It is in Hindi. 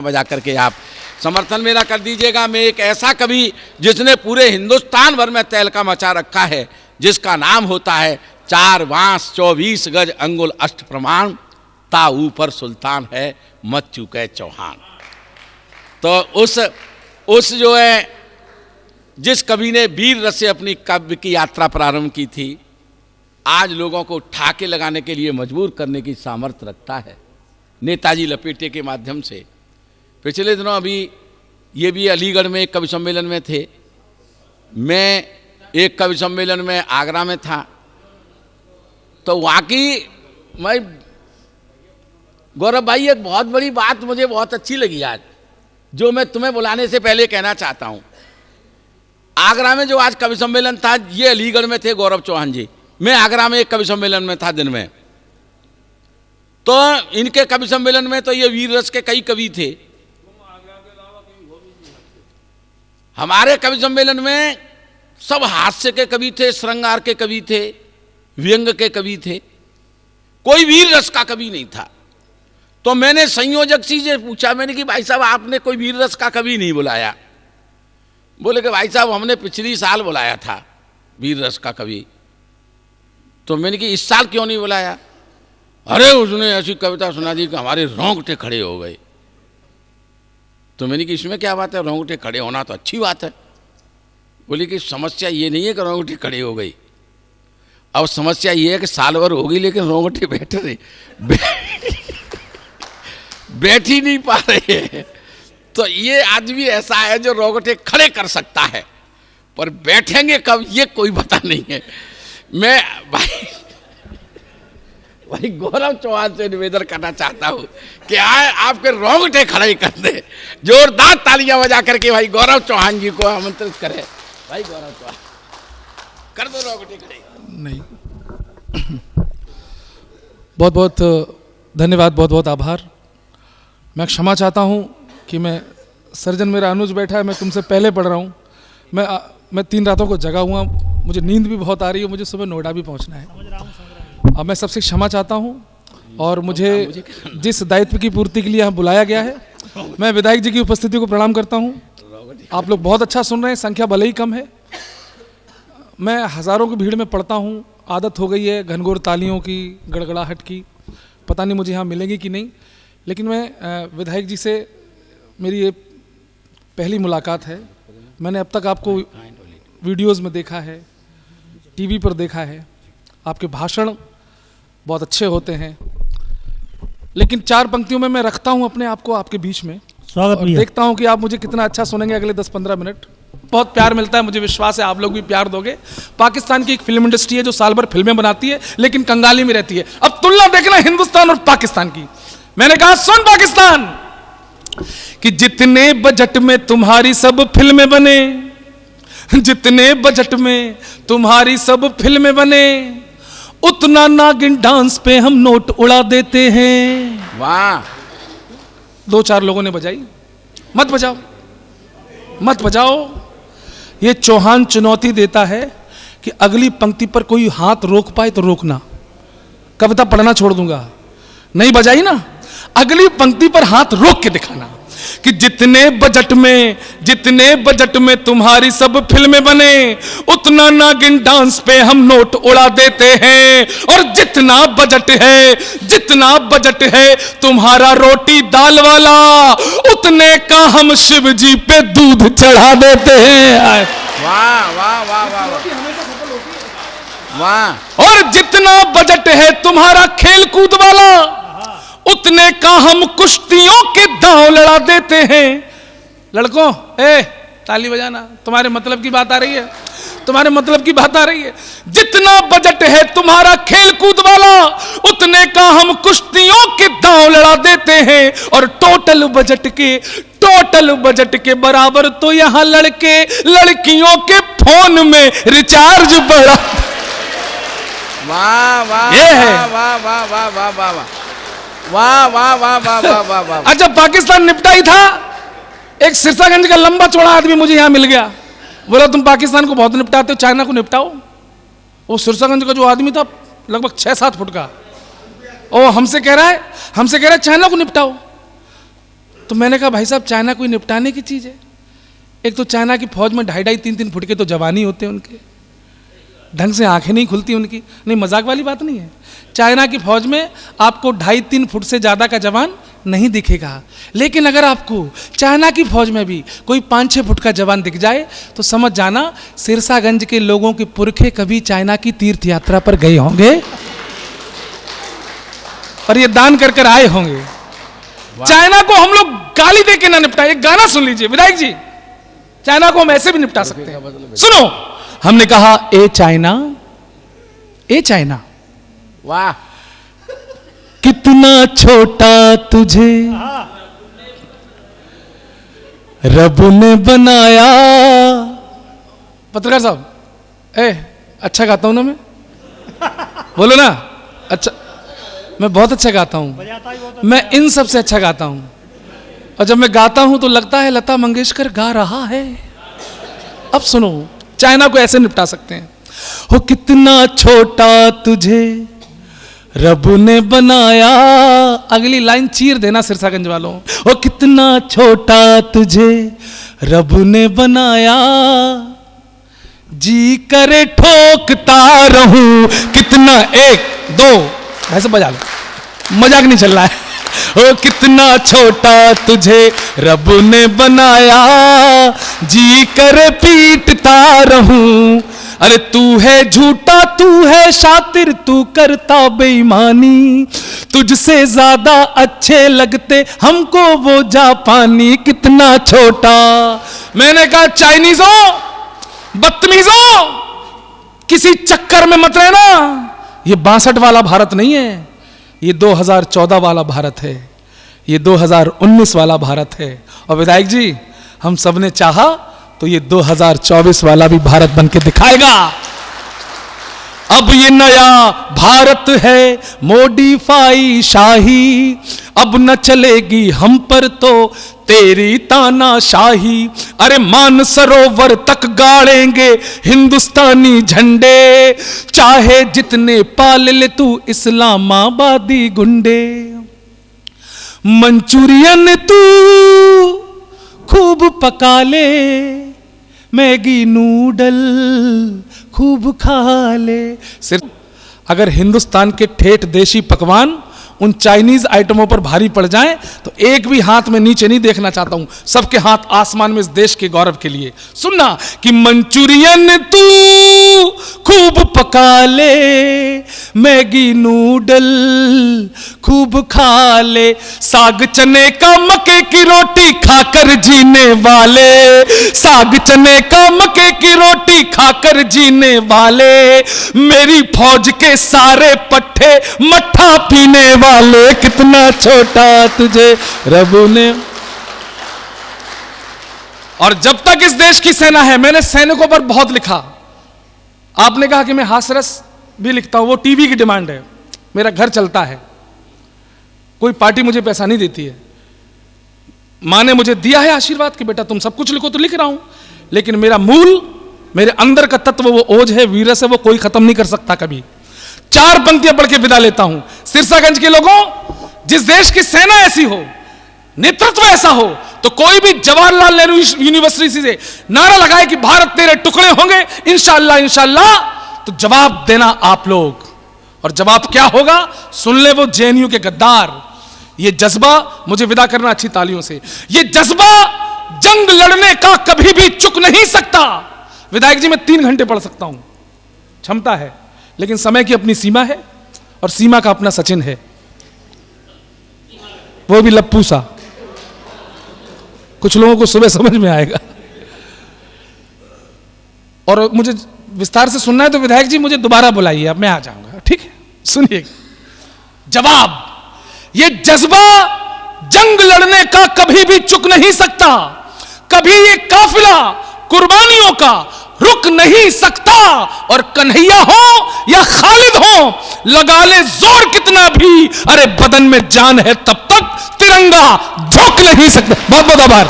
बजा करके आप समर्थन मेरा कर दीजिएगा। मैं एक ऐसा कवि जिसने पूरे हिंदुस्तान भर में तहलका मचा रखा है, जिसका नाम होता है 4 बांस 24 गज अंगुल अष्ट प्रमाण, ता ऊपर सुल्तान है मत चूके चौहान। तो उस जो है जिस कवि ने वीर रस से अपनी काव्य की यात्रा प्रारंभ की थी, आज लोगों को ठाके लगाने के लिए मजबूर करने की सामर्थ्य रखता है नेताजी लपेटे के माध्यम से। पिछले दिनों अभी ये भी अलीगढ़ में एक कवि सम्मेलन में थे, मैं एक कवि सम्मेलन में आगरा में था, तो वहाँ की मैं गौरव भाई एक बहुत बड़ी बात मुझे बहुत अच्छी लगी आज, जो मैं तुम्हें बुलाने से पहले कहना चाहता हूँ। आगरा में जो आज कवि सम्मेलन था, ये अलीगढ़ में थे गौरव चौहान जी, मैं आगरा में एक कवि सम्मेलन में था दिन में। तो इनके कवि सम्मेलन में तो ये वीर रस के कई कवि थे, हमारे कवि सम्मेलन में सब हास्य के कवि थे, श्रृंगार के कवि थे, व्यंग के कवि थे, कोई वीर रस का कवि नहीं था। तो मैंने संयोजक से पूछा, मैंने कि भाई साहब आपने कोई वीर रस का कवि नहीं बुलाया? बोले कि भाई साहब हमने पिछली साल बुलाया था वीर रस का कवि। तो मैंने कि इस साल क्यों नहीं बुलाया? अरे उसने ऐसी कविता सुना दी कि हमारे रोंगटे खड़े हो गए। तो मैंने कि इसमें क्या बात है, रोंगटे खड़े होना तो अच्छी बात है। बोले कि समस्या ये नहीं है कि रोंगटे खड़े हो गई, अब समस्या ये है कि साल भर होगी लेकिन रोंगटे बैठ रहे बैठ ही नहीं पा रहे हैं। तो ये आदमी ऐसा है जो रोंगटे खड़े कर सकता है, पर बैठेंगे कब ये कोई पता नहीं है। मैं भाई गौरव चौहान से निवेदन करना चाहता हूँ कि आए आपके रोंगटे खड़े कर दे, जोरदार तालियां बजा करके भाई गौरव चौहान जी को आमंत्रित करें। भाई गौरव चौहान कर दो रोंगटे खड़े। नहीं, बहुत बहुत धन्यवाद, बहुत बहुत आभार। मैं क्षमा चाहता हूँ कि मैं सर्जन मेरा अनुज बैठा है, मैं तुमसे पहले पढ़ रहा हूँ। मैं 3 रातों को जगा हुआ, मुझे नींद भी बहुत आ रही है, मुझे सुबह नोएडा भी पहुँचना है। अब मैं सबसे क्षमा चाहता हूँ और मुझे जिस दायित्व की पूर्ति के लिए यहाँ बुलाया गया है, मैं विधायक जी की उपस्थिति को प्रणाम करता हूँ। आप लोग बहुत अच्छा सुन रहे हैं, संख्या भले ही कम है। मैं हज़ारों की भीड़ में पढ़ता हूँ, आदत हो गई है घनघोर तालियों की, गड़गड़ाहट की। पता नहीं मुझे यहाँ मिलेगी कि नहीं, लेकिन मैं विधायक जी से मेरी ये पहली मुलाकात है। मैंने अब तक आपको वीडियोज़ में देखा है, टीवी पर देखा है, आपके भाषण बहुत अच्छे होते हैं, लेकिन 4 पंक्तियों में मैं रखता हूं अपने आप को आपके बीच में और देखता हूं कि आप मुझे कितना अच्छा सुनेंगे अगले 10-15 मिनट। बहुत प्यार मिलता है, मुझे विश्वास है आप लोग भी प्यार दोगे। पाकिस्तान की एक फिल्म इंडस्ट्री है जो साल भर फिल्में बनाती है लेकिन कंगाली में रहती है। अब तुलना देखना हिंदुस्तान और पाकिस्तान की। मैंने कहा सुन पाकिस्तान, कि जितने बजट में तुम्हारी सब फिल्में बने, जितने बजट में तुम्हारी सब फिल्में बने, उतना नागिन डांस पे हम नोट उड़ा देते हैं। वाह! 2-4 लोगों ने बजाई। मत बजाओ, मत बजाओ। ये चौहान चुनौती देता है कि अगली पंक्ति पर कोई हाथ रोक पाए तो रोकना, कविता पढ़ना छोड़ दूंगा। नहीं बजाई ना, अगली पंक्ति पर हाथ रोक के दिखाना कि जितने बजट में तुम्हारी सब फिल्में बने, उतना नागिन डांस पे हम नोट उड़ा देते हैं। और जितना बजट है तुम्हारा रोटी दाल वाला, उतने का हम शिव जी पे दूध चढ़ा देते हैं। वाह वाह वाह वाह वाह! और जितना बजट है तुम्हारा खेल कूद वाला, उतने का हम कुश्तियों के दांव लड़ा देते हैं। लड़कों, ताली बजाना, तुम्हारे मतलब की बात आ रही है, तुम्हारे मतलब की बात आ रही है। जितना बजट है तुम्हारा खेल कूद वाला, उतने का हम कुश्तियों के दांव लड़ा देते हैं। और टोटल बजट के बराबर तो यहां लड़के लड़कियों के फोन में रिचार्ज बढ़ा। वाह वाह ये है। वाह वाह वाह वाह वाह वाह वाह वाह वाह वाह वाह वाह। अच्छा, पाकिस्तान निपटा ही था, एक सिरसागंज का लंबा चौड़ा आदमी मुझे यहां मिल गया, बोला तुम पाकिस्तान को बहुत निपटाते हो, चाइना को निपटाओ। वो सिरसागंज का जो आदमी था लगभग 6-7 फुट का, वो हमसे कह रहा है चाइना को निपटाओ। तो मैंने कहा भाई साहब चाइना कोई निपटाने की चीज़ है? एक तो चाइना की फौज में 2.5-3 फुट के तो जवानी होते हैं उनके, ढंग से आंखें नहीं खुलती उनकी। नहीं, मजाक वाली बात नहीं है। चाइना की फौज में आपको 2.5-3 फुट से ज़्यादा का जवान नहीं दिखेगा, लेकिन अगर आपको चाइना की फौज में भी कोई 5-6 फुट का जवान दिख जाए तो समझ जाना सिरसागंज के लोगों के पुरखे कभी चाइना की तीर्थ यात्रा पर गए होंगे और ये दान कर कर आए होंगे। चाइना को हम लोग गाली दे के ना निपटाए। एक गाना सुन लीजिए विधायक जी, चाइना को हम ऐसे भी निपटा सकते हैं। सुनो, हमने कहा ए चाइना, ए चाइना, वाह, कितना छोटा तुझे रब ने बनाया। पत्रकार साहब, अच्छा गाता हूं ना मैं? बोलो ना। अच्छा, मैं बहुत अच्छा गाता हूं, मैं इन सब से अच्छा गाता हूं। और जब मैं गाता हूं तो लगता है लता मंगेशकर गा रहा है। अब सुनो, चाइना को ऐसे निपटा सकते हैं। हो कितना छोटा तुझे रब ने बनाया। अगली लाइन चीर देना सिरसागंज वालों। हो कितना छोटा तुझे रब ने बनाया, जी करे ठोकता रहूं कितना। 1 2 ऐसे बजा लो, मजाक नहीं चल रहा है। ओ कितना छोटा तुझे रब ने बनाया, जी कर पीटता रहूं। अरे तू है झूठा, तू है शातिर, तू करता बेईमानी, तुझसे ज्यादा अच्छे लगते हमको वो जापानी। कितना छोटा। मैंने कहा चाइनीजों, बदतमीजों, किसी चक्कर में मत रहना। ये 62 वाला भारत नहीं है, ये 2014 वाला भारत है, ये 2019 वाला भारत है। और विधायक जी, हम सबने चाहा तो ये 2024 वाला भी भारत बन के दिखाएगा। अब ये नया भारत है मॉडिफाई शाही, अब न चलेगी हम पर तो तेरी तानाशाही। अरे मान सरोवर तक गाड़ेंगे हिंदुस्तानी झंडे, चाहे जितने पाल ले तू इस्लामाबादी गुंडे। मंचूरियन तू खूब पका ले, मैगी नूडल खूब खा ले। सिर्फ अगर हिंदुस्तान के ठेठ देशी पकवान उन चाइनीज आइटमों पर भारी पड़ जाएं तो एक भी हाथ में नीचे नहीं देखना चाहता हूं, सबके हाथ आसमान में इस देश के गौरव के लिए। सुनना कि मंचूरियन तू खूब पका ले, मैगी नूडल खूब खा ले, साग चने का मक्के की रोटी खाकर जीने वाले, साग चने का मक्के की रोटी खाकर जीने वाले, मेरी फौज के सारे पट्टे मट्ठा पीने वाले। कितना छोटा तुझे रब ने। और जब तक इस देश की सेना है, मैंने सैनिकों पर बहुत लिखा। आपने कहा कि मैं हास्यरस भी लिखता हूं, वो टीवी की डिमांड है, मेरा घर चलता है, कोई पार्टी मुझे पैसा नहीं देती है। मां ने मुझे दिया है आशीर्वाद कि बेटा तुम सब कुछ लिखो, तो लिख रहा हूं, लेकिन मेरा मूल, मेरे अंदर का तत्व वो ओज है, वीरस है, वो कोई खत्म नहीं कर सकता कभी। 4 पंक्तियां पढ़ के विदा लेता हूं। सिरसागंज के लोगों, जिस देश की सेना ऐसी हो, नेतृत्व ऐसा हो, तो कोई भी जवाहरलाल नेहरू यूनिवर्सिटी से नारा लगाए कि भारत तेरे टुकड़े होंगे इंशाअल्लाह इंशाअल्लाह, तो जवाब देना आप लोग। और जवाब क्या होगा सुन ले वो जेएनयू के गद्दार। ये जज्बा, मुझे विदा करना अच्छी तालियों से, ये जज्बा जंग लड़ने का कभी भी चुक नहीं सकता। विधायक जी, मैं 3 घंटे पढ़ सकता हूं, क्षमता है, लेकिन समय की अपनी सीमा है और सीमा का अपना सचिन है, वो भी लप्पू सा। कुछ लोगों को सुबह समझ में आएगा। और मुझे विस्तार से सुनना है तो विधायक जी मुझे दोबारा बुलाइए, अब मैं आ जाऊंगा, ठीक है? सुनिए जवाब। ये जज्बा जंग लड़ने का कभी भी चुक नहीं सकता, कभी ये काफिला कुर्बानियों का रुक नहीं सकता। और कन्हैया हो या खालिद हो, लगा ले जोर कितना भी, अरे बदन में जान है तब तक तिरंगा झुक नहीं सकता। बहुत बहुत आभार।